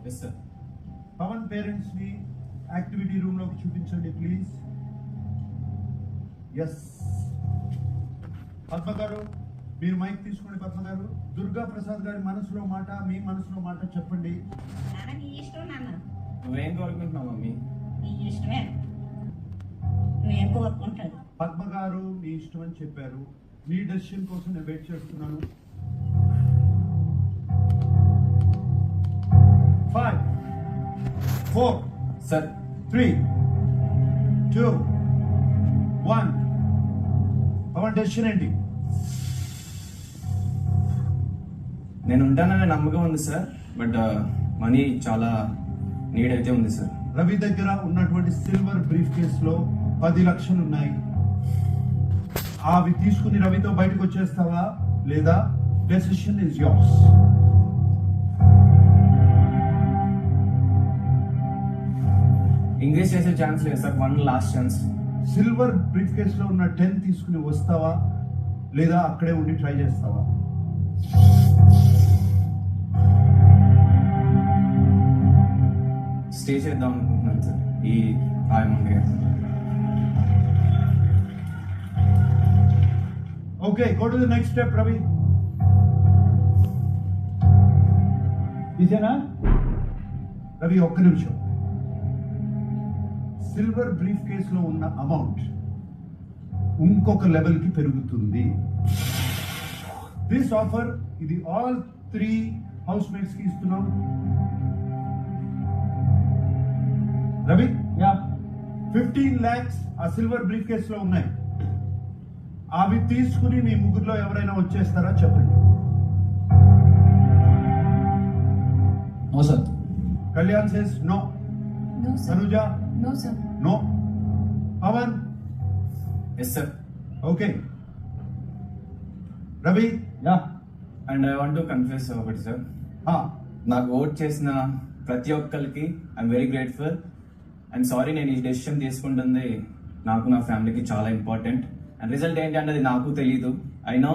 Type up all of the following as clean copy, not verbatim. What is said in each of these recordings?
Yes sir. Pavan parents ని activity room లోకి చూపించండి ప్లీజ్. ఎస్ పద్మ గారు, మీరు మైక్ తీసుకోండి. పద్మ గారు, దుర్గా ప్రసాద్ గారి మనసులో మాట, మీ మనసులో మాట చెప్పండి. నాన్న నీ ఇష్టం నాన్న. నువ్వేం కోరుకుంటున్నావు మమ్మీ? నీ ఇష్టమే, నువ్వేం కోరుకుంటాను. పద్మ గారు మీ ఇష్టం అని చెప్పారు. మీ డెసిషన్ కోసం నేను వెయిట్ చేస్తున్నాను. 5 4 సార్ 3 2 1. పవన్ డెసిషన్ ఏంటి? నేను ఉంటాననే నమ్మకం ఉంది సార్, బట్ మనీ చాలా నీడ్ అయితే ఉంది సార్. రవి దగ్గర ఉన్నటువంటి సిల్వర్ బ్రీఫ్ కేసులో 10 లక్షలు ఉన్నాయి. అవి తీసుకుని రవితో బయటకు వచ్చేస్తావా లేదా? Decision is yours. ఇంగ్లీష్ చేసే ఛాన్స్ లేదు sir, one last chance. Silver brief కేసులో ఉన్న 10 తీసుకుని వస్తావా లేదా అక్కడే ఉండి ట్రై చేస్తావా? స్టే చేద్దాం అనుకుంటున్నాను సార్ ఈ అమౌంట్ దగ్గర. Okay, go to the next step. Ravi ఇదేనా? రవి ఒక్క నిమిషం. సిల్వర్ బ్రీఫ్ కేసులో ఉన్న అమౌంట్ ఇంకొక లెవెల్ కి పెరుగుతుంది. దిస్ ఆఫర్ ఇది ఆల్ 3 హౌస్ మేట్స్ కి ఇస్తున్నాం. రవి, 15 lakhs ఆ సిల్వర్ బ్రీఫ్ కేసులో ఉన్నాయి. అవి తీసుకుని మీ ముగ్గురులో ఎవరైనా వచ్చేస్తారా చెప్పండి. No sir. Kalyan says no. No, sir. Tanuja No, sir. No. Pavan yes sir. Okay. Ravi and I want to confess ఒకటి సార్. నాకు ఓట్ చేసిన ప్రతి ఒక్కరికి I'm very grateful and sorry. నేను ఈ డెసిషన్ తీసుకుంటుంది నాకు నా ఫ్యామిలీకి చాలా ఇంపార్టెంట్. అండ్ రిజల్ట్ ఏంటి అన్నది నాకు తెలీదు. ఐ నో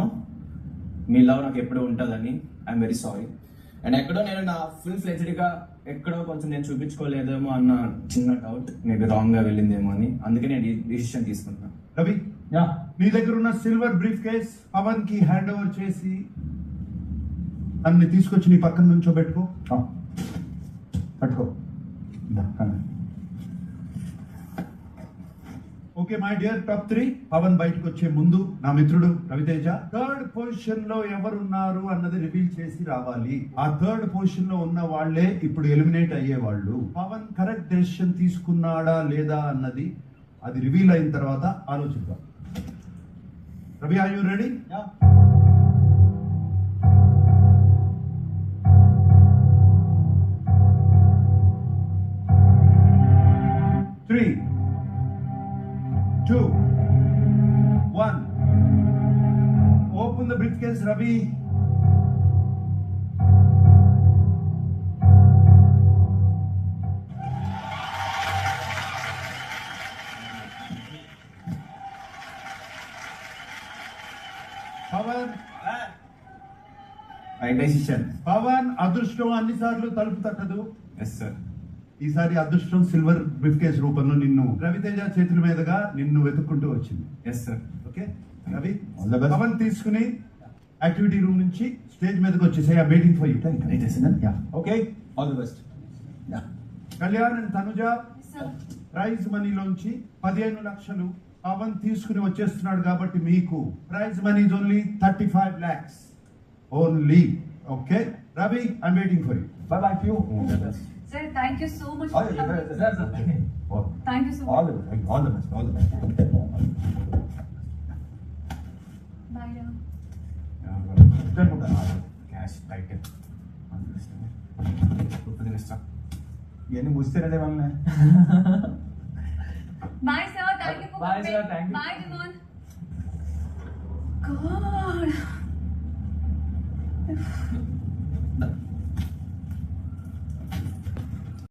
మీ లవ్ నాకు ఎప్పుడూ ఉంటుందని. I'm very sorry. అండ్ ఎక్కడో నేను నా ఫుల్ ఫ్లెజ్డ్గా ఎక్కడో కొంచెం నేను చూపించుకోలేదేమో అన్న చిన్న డౌట్, మేబీ రాంగ్ గా వెళ్ళిందేమో అని. అందుకే నేను ఈ డిసిషన్ తీసుకుంటున్నాను. రవి, నీ దగ్గర ఉన్న సిల్వర్ బ్రీఫ్ కేస్ పవన్ కి హ్యాండ్ ఓవర్ చేసి అన్ని తీసుకొచ్చి నీ పక్కన నుంచో పెట్టుకో. పట్టుకో. Okay my dear top 3. Pavan బయటకు వచ్చే ముందు నా మిత్రుడు రవితేజ 3rd పొజిషన్ లో ఎవరున్నారు అన్నది రివీల్ చేసి రావాలి. ఆ 3rd పొజిషన్ లో ఉన్న వాళ్లే ఇప్పుడు ఎలిమినేట్ అయ్యేవాళ్ళు. పవన్ కరెక్ట్ డెసిషన్ తీసుకున్నాడా లేదా అన్నది అది రివీల్ అయిన తర్వాత ఆలోచిద్దాం. Ravi, are you ready? 3 2 1. Open the briefcase, Ravi. Pavan, right decision. Pavan అదృష్టం అన్నిసార్లు తలుపు తట్టదు. Yes sir. ఈసారి అదృష్టం సిల్వర్ బ్రీఫ్ కేస్ రూపంలో నిన్ను రవితేజ చేతుల మీదుగా నిన్ను వెతుక్కుంటూ వచ్చింది. Yes sir. Okay Ravi, Pavan తీసుకుని యాక్టివిటీ రూమ్ నుంచి స్టేజ్ మీదకి వచ్చేసాయి. I waiting for you. Okay, all the best. Kalyan and Tanuja, Sir. Prize మనీలోంచి 15 లక్షలు పవన్ తీసుకుని వచ్చేస్తున్నాడు కాబట్టి మీకు prize money is only 35 lakhs only. Okay Ravi, I waiting for you. Bye bye to you. Sir, thank you so much. All the best. Thank you so All much. the best. All the best. All the best. Bye. Cash title ఇవన్నీ ముస్తేనే వాళ్ళని. Bye, sir. Thank you for Bye, coming. sir. Thank you. Bye, everyone. God.